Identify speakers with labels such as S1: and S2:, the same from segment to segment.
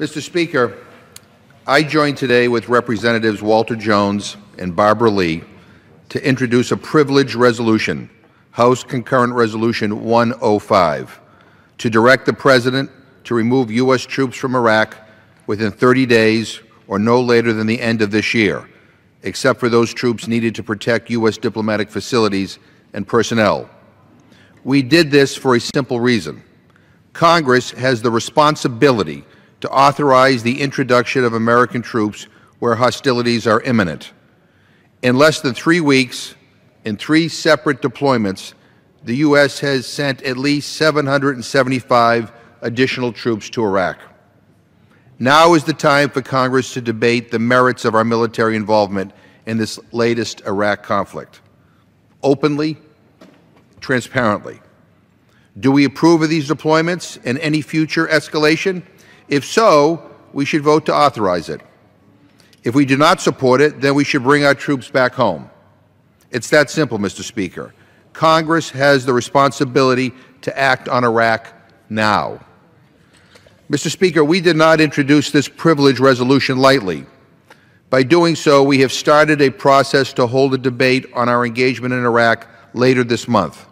S1: Mr. Speaker, I join today with Representatives Walter Jones and Barbara Lee to introduce a privileged resolution, House Concurrent Resolution 105, to direct the President to remove U.S. troops from Iraq within 30 days or no later than the end of this year, except for those troops needed to protect U.S. diplomatic facilities and personnel. We did this for a simple reason. Congress has the responsibility to authorize the introduction of American troops where hostilities are imminent. In less than 3 weeks, in 3 separate deployments, the U.S. has sent at least 775 additional troops to Iraq. Now is the time for Congress to debate the merits of our military involvement in this latest Iraq conflict, openly, transparently. Do we approve of these deployments and any future escalation? If so, we should vote to authorize it. If we do not support it, then we should bring our troops back home. It's that simple, Mr. Speaker. Congress has the responsibility to act on Iraq now. Mr. Speaker, we did not introduce this privileged resolution lightly. By doing so, we have started a process to hold a debate on our engagement in Iraq later this month.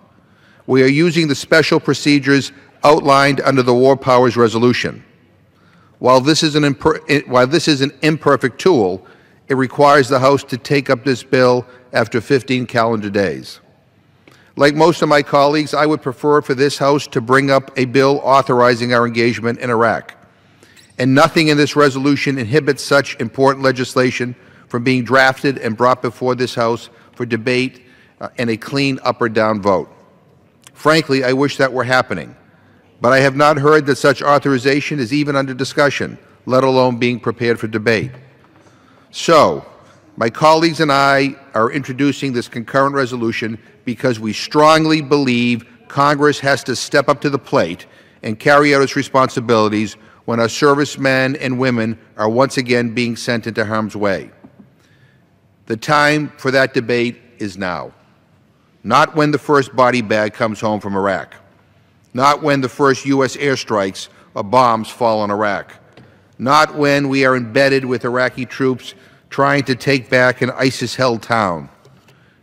S1: We are using the special procedures outlined under the War Powers Resolution. While this is an imperfect tool, it requires the House to take up this bill after 15 calendar days. Like most of my colleagues, I would prefer for this House to bring up a bill authorizing our engagement in Iraq. And nothing in this resolution inhibits such important legislation from being drafted and brought before this House for debate and a clean up or down vote. Frankly, I wish that were happening. But I have not heard that such authorization is even under discussion, let alone being prepared for debate. So, my colleagues and I are introducing this concurrent resolution because we strongly believe Congress has to step up to the plate and carry out its responsibilities when our servicemen and women are once again being sent into harm's way. The time for that debate is now, not when the first body bag comes home from Iraq, not when the first U.S. airstrikes or bombs fall on Iraq, not when we are embedded with Iraqi troops trying to take back an ISIS-held town,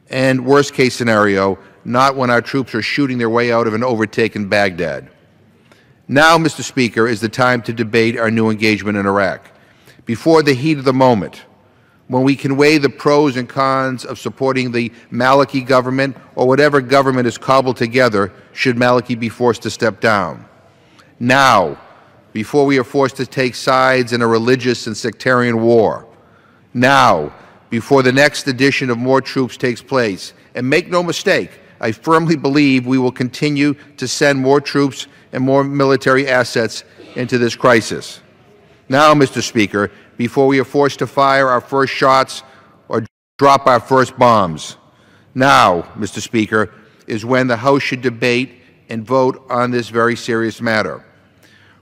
S1: and worst case scenario, not when our troops are shooting their way out of an overtaken Baghdad. Now, Mr. Speaker, is the time to debate our new engagement in Iraq, before the heat of the moment, when we can weigh the pros and cons of supporting the Maliki government or whatever government is cobbled together should Maliki be forced to step down. Now, before we are forced to take sides in a religious and sectarian war. Now, before the next edition of more troops takes place. And make no mistake, I firmly believe we will continue to send more troops and more military assets into this crisis. Now, Mr. Speaker, before we are forced to fire our first shots or drop our first bombs. Now, Mr. Speaker, is when the House should debate and vote on this very serious matter.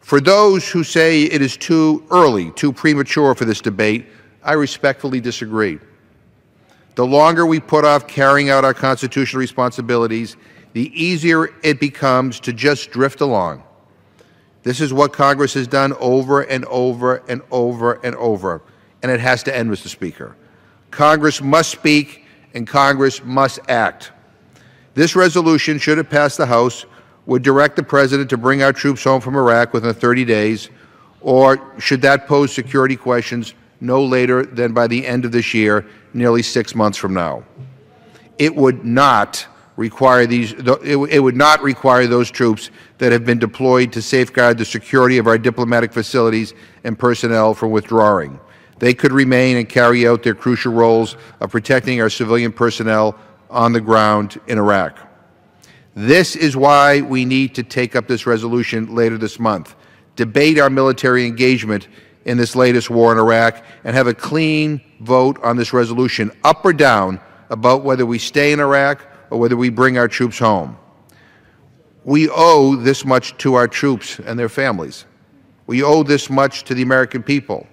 S1: For those who say it is too early, too premature for this debate, I respectfully disagree. The longer we put off carrying out our constitutional responsibilities, the easier it becomes to just drift along. This is what Congress has done over and over and over and over, and it has to end, Mr. Speaker. Congress must speak, and Congress must act. This resolution, should it pass the House, would direct the President to bring our troops home from Iraq within 30 days, or should that pose security questions, no later than by the end of this year, nearly 6 months from now. It would not require those troops that have been deployed to safeguard the security of our diplomatic facilities and personnel from withdrawing. They could remain and carry out their crucial roles of protecting our civilian personnel on the ground in Iraq. This is why we need to take up this resolution later this month, debate our military engagement in this latest war in Iraq, and have a clean vote on this resolution, up or down, about whether we stay in Iraq or whether we bring our troops home. We owe this much to our troops and their families. We owe this much to the American people.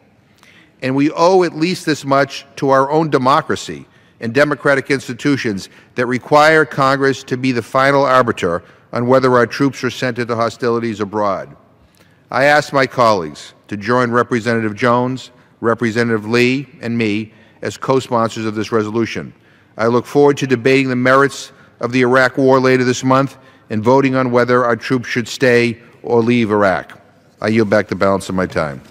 S1: And we owe at least this much to our own democracy and democratic institutions that require Congress to be the final arbiter on whether our troops are sent into hostilities abroad. I ask my colleagues to to join Representative Jones, Representative Lee, and me as co-sponsors of this resolution. I look forward to debating the merits of the Iraq War later this month and voting on whether our troops should stay or leave Iraq. I yield back the balance of my time.